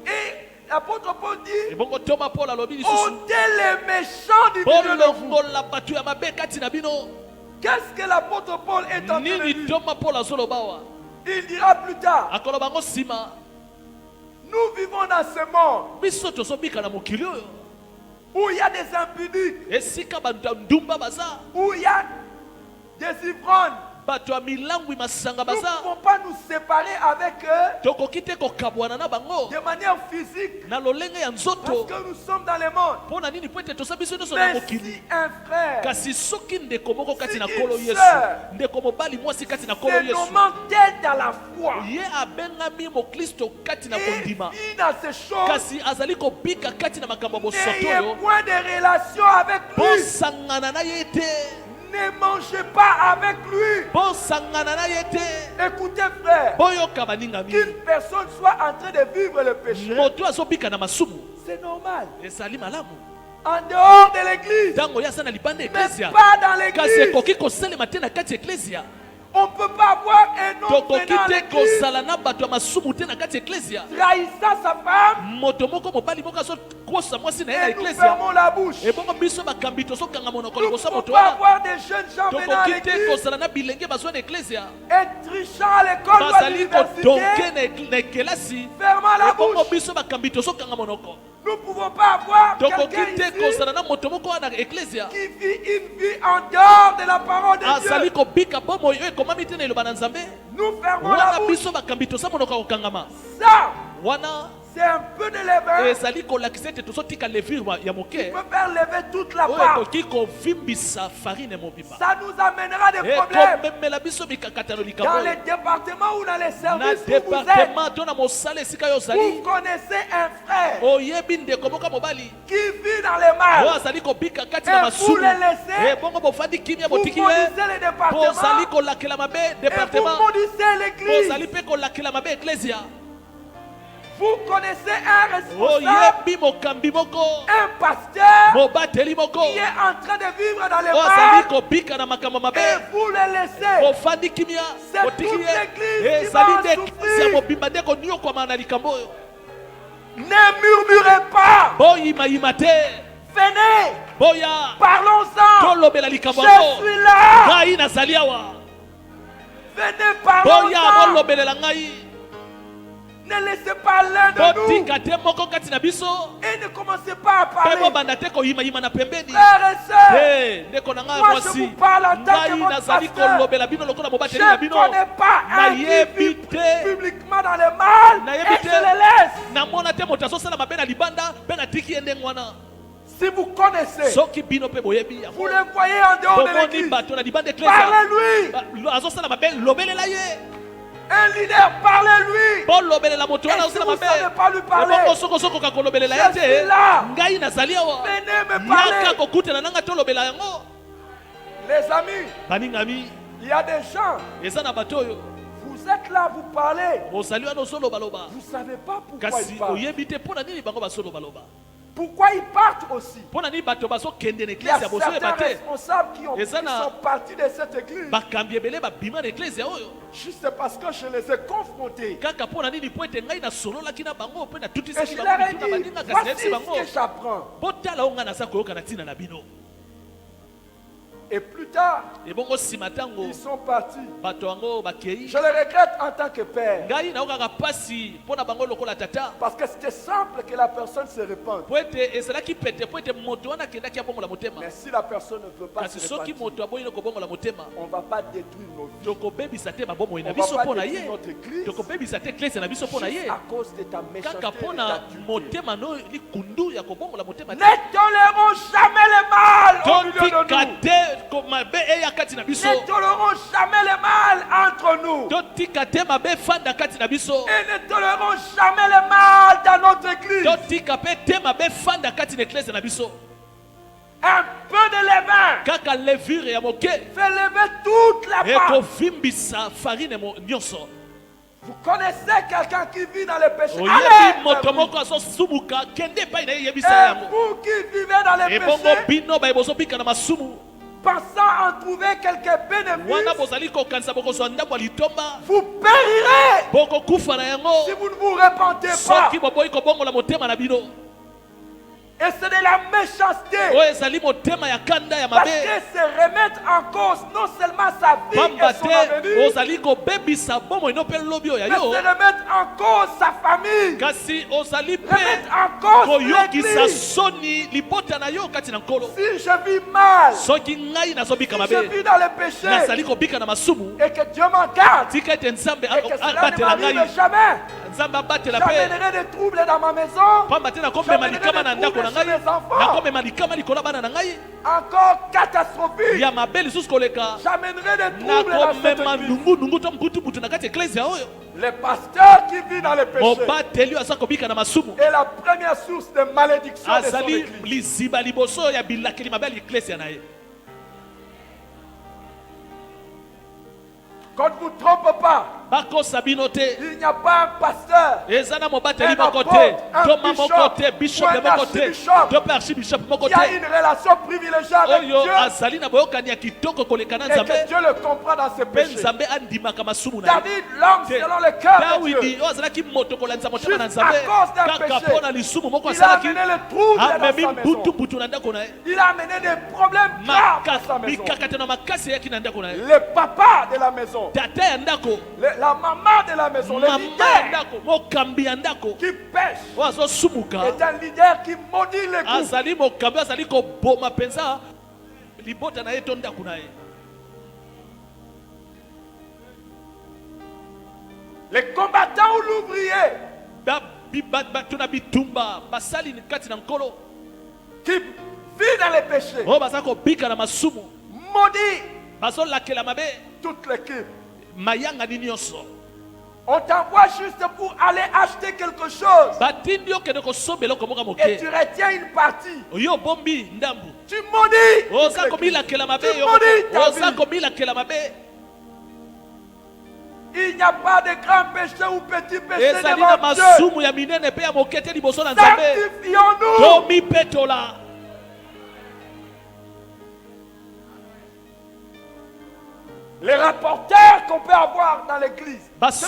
Et l'apôtre Paul dit, ôtez les méchants du milieu de vous. Qu'est-ce que l'apôtre Paul est en train de dire? Il dira plus tard, nous vivons dans ce monde où il y a des impudiques, où il y a des ivrognes. Nous ne pouvons pas nous séparer avec eux de manière physique parce que nous sommes dans le monde. Mais si un frère, si une sœur se nommant tel dans la foi et vit dans ces choses, n'ayez point de relation avec lui. Ne mangez pas avec lui. Écoutez frère, qu'une personne soit en train de vivre le péché, c'est normal. En dehors de l'église. Mais pas dans l'église. On ne peut pas avoir un homme venant à l'église, trahissant sa femme, et nous fermons la bouche. Nous ne pouvons pas avoir des jeunes gens venant à l'église, et trichant à l'école ou à l'université, fermant la bouche. Nous ne pouvons pas avoir quelqu'un ici qui vit une vie en dehors de la parole de Dieu. Nous fermons la bouche. Ça, c'est un peu de levain qui peut faire lever toute la part. Ça nous amènera des problèmes dans les départements ou dans les services où vous êtes. Vous connaissez un frère qui vit dans les mal, et vous le laissez, vous maudissez les départements et vous maudissez l'église. Vous connaissez un responsable, un pasteur qui est en train de vivre dans les mal, et vous le laissez. C'est toute l'église qui va en souffrir. Ne murmurez pas. Venez. Parlons-en. Je suis là. Venez, parlons-en. Ne laissez pas l'un de nous et ne commencez pas à parler. Frères et sœurs, moi je vous parle en tant que votre pasteur. Je ne connais pas un qui vit publiquement dans le mal et je le laisse. Si vous connaissez, vous le voyez en dehors de l'église, parlez-lui. Un leader, parlez-lui. Et si vous ne savez pas lui parler, je suis là. Venez me parler. Les amis, il y a des gens, vous êtes là, vous parlez. Vous ne savez pas pourquoi ils parlent. Pourquoi ils partent aussi? Il y a certains responsables qui sont partis de cette église. Juste parce que je les ai confrontés. Et je leur ai dit, voici ce que j'apprends. Et plus tard, ils sont partis. Je le regrette en tant que père. Parce que c'était simple que la personne se répande. Mais si la personne ne veut pas se repentir, on ne va pas détruire nos vies. On ne va pas détruire notre église juste à cause de ta méchanceté et de ta dureté. Ne tolérons jamais le mal au milieu de nous. Ne tolérons jamais le mal entre nous. Et ne tolérons jamais le mal dans notre église. Un peu de levain fait lever toute la pâte. Vous connaissez quelqu'un qui vit dans le péché. Allez, et vous qui vivez dans le péché, pensant en trouver quelques bénéfices, vous périrez si vous ne vous repentez pas. Et c'est de la méchanceté. Parce que c'est remettre en cause non seulement sa vie et son avenir, mais c'est remettre en cause sa famille, remettre en cause l'église. Si je vis mal, si je vis dans le péché, et que Dieu m'en garde, et que cela ne m'arrive jamais, j'amènerai des troubles dans ma maison, j'amènerai des troubles chez mes enfants, encore catastrophique, j'amènerai des troubles dans cette église. Les pasteurs qui vivent dans le péché est la première source de malédiction de son église. Qu'on ne vous trompe pas. Il n'y a pas un pasteur, un apôtre, un bishop, ou un archibishop qui a une relation privilégiée avec Dieu et que Dieu le comprend dans ses péchés. David l'homme selon le cœur de Dieu. Juste à cause d'un péché, il a amené le trouble dans sa maison. Il a amené des problèmes graves dans sa maison. Le papa de la maison, la maman de la maison, le leader qui pêche est un leader qui maudit les groupes. Les combattants ou l'ouvrier qui vit dans les péchés, maudit toute l'équipe. On t'envoie juste pour aller acheter quelque chose et tu retiens une partie. Tu maudis ta vie. Il n'y a pas de grand péché ou petit péché devant Dieu. Sanctifions-nous. Les rapporteurs qu'on peut avoir dans l'église. Peut-être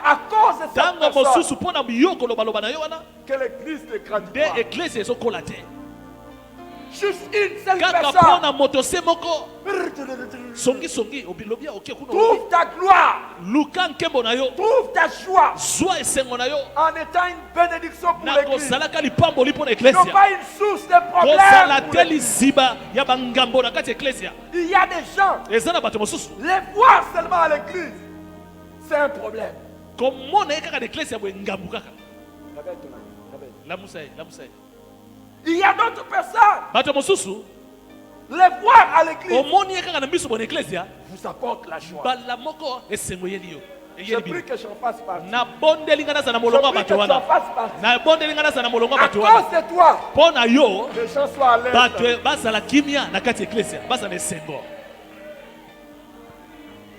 à cause de cette personne que l'église ne grandit pas. Juste une seule personne. Trouve ta gloire. Trouve ta joie en étant une bénédiction pour l'église. Non pas une source de problème. Il y a des gens, les voir seulement à l'église, c'est un problème. Il y a d'autres personnes, les voir à l'église, vous apporte la joie. Je prie que j'en fasse partie. Je prie que tu en fasses partie. À cause de toi, les gens soient à l'aise.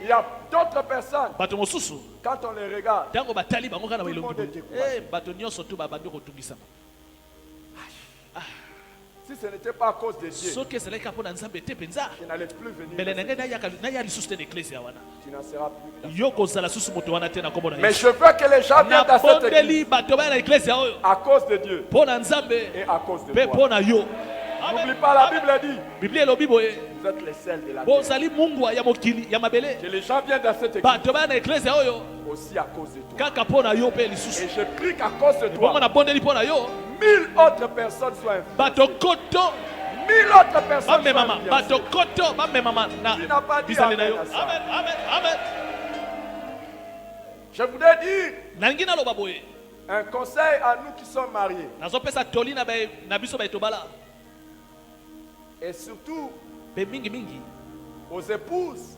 Il y a d'autres personnes, quand on les regarde, tout le monde est découragé. Si ce n'était pas à cause de Dieu, je n'allais plus venir. Tu n'en seras plus. Mais je veux que les gens viennent dans cette église à cause de Dieu et à cause de toi. N'oublie pas, la Bible dit, vous êtes les sels de la terre. Que les gens viennent dans cette église aussi à cause de toi. Et je prie qu'à cause de toi, 1000 autres personnes soient influencées. 1000 autres personnes soient influencées. Tu n'as pas dit amen à ça. Amen. Je voudrais dire un conseil à nous qui sommes mariés. Et surtout aux épouses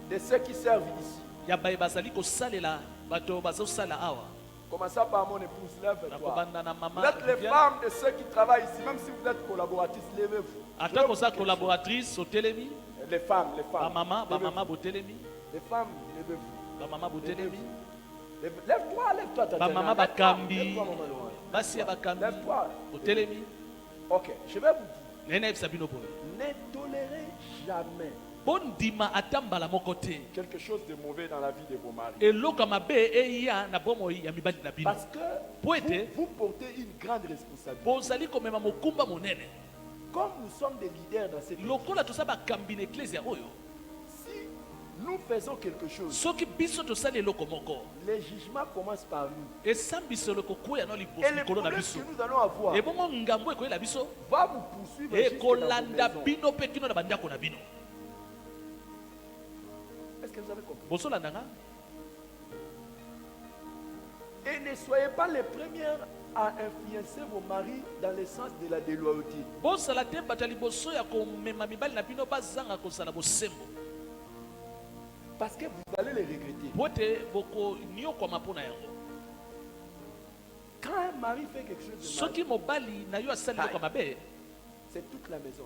de ceux qui servent ici. Commençons par mon épouse, lève-toi. Vous êtes les femmes de ceux qui travaillent ici, même si vous êtes collaboratrices, levez-vous. Les femmes. Les femmes, levez-vous. Lève-toi, ta lève-toi. Ok, je vais vous dire. Ne tolérez jamais quelque chose de mauvais dans la vie de vos maris. Parce que vous portez une grande responsabilité. Comme nous sommes des leaders dans cette église, si nous faisons quelque chose, les jugements commencent par nous. Et le problème que nous allons avoir va vous poursuivre jusqu'à la maison. Est-ce que vous avez compris? Et ne soyez pas les premières à influencer vos maris dans le sens de la déloyauté. Parce que vous allez les regretter. Quand un mari fait quelque chose de mal, C'est toute la maison.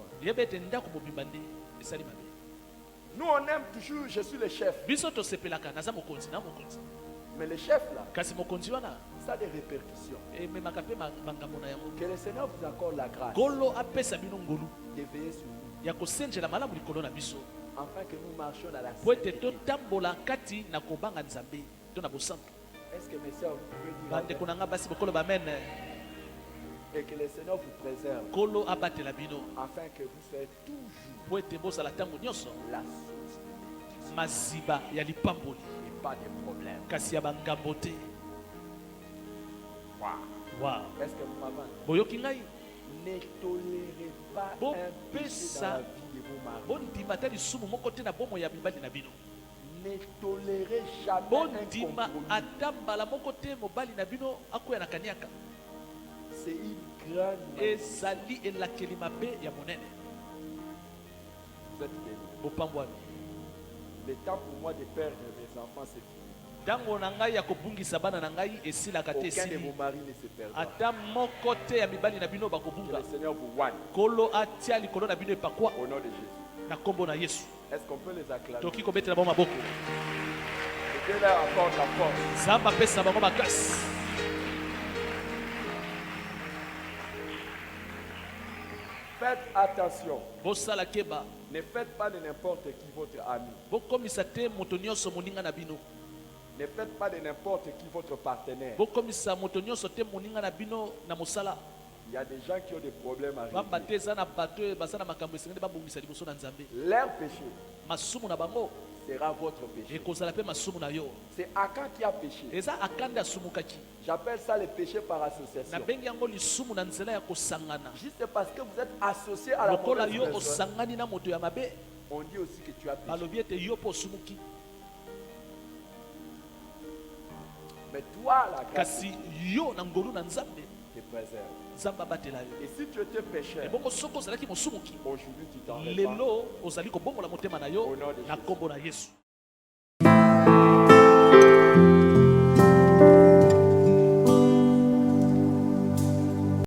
Nous on aime toujours, je suis le chef. Mais le chef là, ça a des répercussions. Que le Seigneur vous accorde la grâce de veiller sur nous, afin que nous marchions dans la sainteté. Est-ce que mes soeurs, vous pouvez dire amen? Et que le Seigneur vous préserve, afin que vous soyez toujours la source et pas de problème. Wow. Est-ce que vous m'avez? Ne tolérez pas un péché dans la vie de vos maris. Ne tolérez jamais un compromis. C'est une grande maladie. Vous êtes bénis. Le temps pour moi de perdre mes enfants, c'est fini. Aucun de vos maris ne se perdra. Que le Seigneur vous voie. Au nom de Jésus. Est-ce qu'on peut les acclamer? Que Dieu leur accorde la force. Faites attention. Ne faites pas de n'importe qui votre ami. Ne faites pas de n'importe qui votre partenaire. Il y a des gens qui ont des problèmes à régler. Leur péché sera votre péché. C'est Akan qui a péché. J'appelle ça le péché par association. Juste parce que vous êtes associé à la mauvaise personne, on dit aussi que tu as péché. Mais toi, la grâce te préserve. Et si tu étais pécheur, aujourd'hui tu t'en répands. Au nom de Jésus.